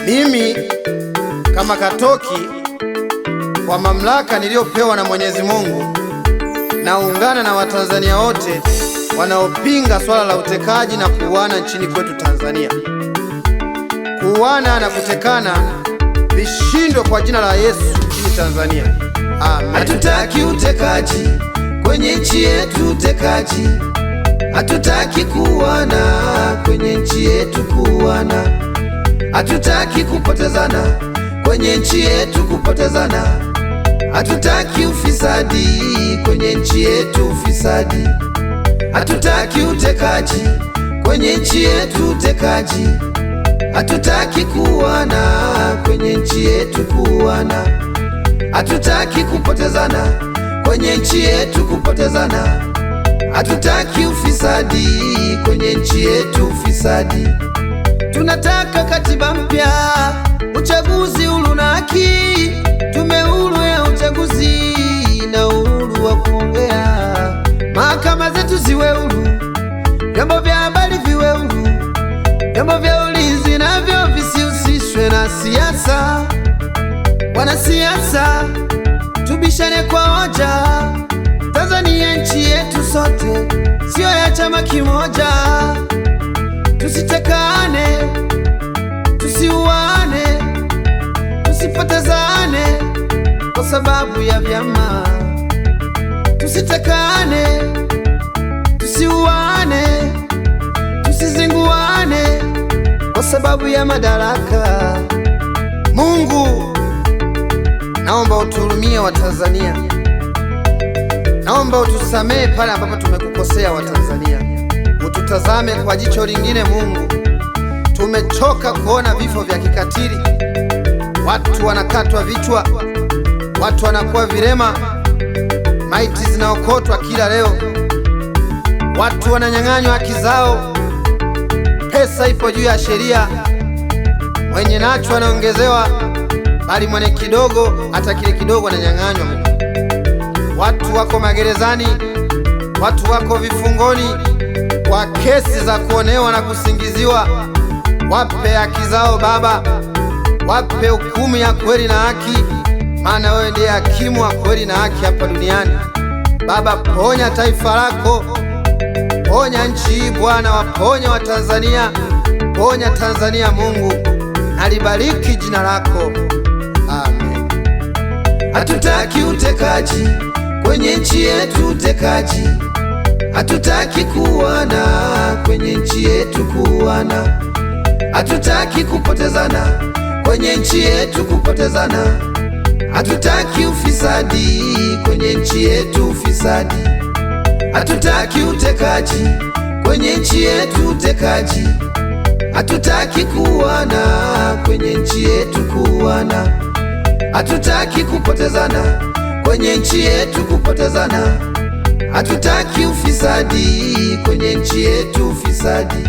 Mimi kama Katoki, kwa mamlaka niliyopewa na Mwenyezi Mungu, naungana na Watanzania wote wanaopinga swala la utekaji na kuuana nchini kwetu Tanzania. Kuuana na kutekana vishindwe kwa jina la Yesu nchini Tanzania. Amen. Hatutaki utekaji kwenye nchi yetu, utekaji. Hatutaki kuuana kwenye nchi yetu, kuuana. Hatutaki kupotezana kwenye nchi yetu, kupotezana. Hatutaki ufisadi kwenye nchi yetu, ufisadi. Hatutaki utekaji kwenye nchi yetu, utekaji. Hatutaki kuuana kwenye nchi yetu, kuuana. Hatutaki kupotezana kwenye nchi yetu, kupotezana. Hatutaki ufisadi kwenye nchi yetu, ufisadi. Tunataka katiba mpya, uchaguzi huru na haki, tume huru ya uchaguzi na uhuru wa kuongea, mahakama zetu ziwe huru, vyombo vya habari viwe huru, vyombo vya ulinzi navyo visihusishwe na siasa. Wanasiasa tubishane kwa hoja, Tanzania nchi yetu sote, sio ya chama kimoja. Tusitekane, tusiuane, tusipotezane kwa sababu ya vyama. Tusitekane, tusiuane, tusizinguane kwa sababu ya madaraka. Mungu, naomba utuhurumie Watanzania. Naomba utusamehe pale ambapo tumekukosea Watanzania. Ututazame kwa jicho lingine Mungu. Tumechoka kuona vifo vya kikatili. Watu wanakatwa vichwa, watu wanakuwa vilema, maiti zinaokotwa kila leo, watu wananyang'anywa haki zao. Pesa ipo juu ya sheria, mwenye nacho anaongezewa, bali mwenye kidogo, hata kile kidogo ananyang'anywa. Watu wako magerezani, watu wako vifungoni kwa kesi za kuonewa na kusingiziwa. Wape haki zao Baba, wape hukumu ya kweli na haki, maana wewe ndiye hakimu wa kweli na haki hapa duniani. Baba, ponya taifa lako, ponya nchi hii Bwana, waponya Watanzania, ponya Tanzania Mungu, nalibariki jina lako. Amen. Hatutaki utekaji kwenye nchi yetu, utekaji. Hatutaki kuuana kwenye nchi yetu, kuuana. Hatutaki kupotezana kwenye nchi yetu, kupotezana. Hatutaki ufisadi kwenye nchi yetu, ufisadi. Hatutaki utekaji kwenye nchi yetu, utekaji. Hatutaki kuuana kwenye nchi yetu, kuuana. Hatutaki kupotezana kwenye nchi yetu, kupotezana. Hatutaki ufisadi kwenye nchi yetu, ufisadi.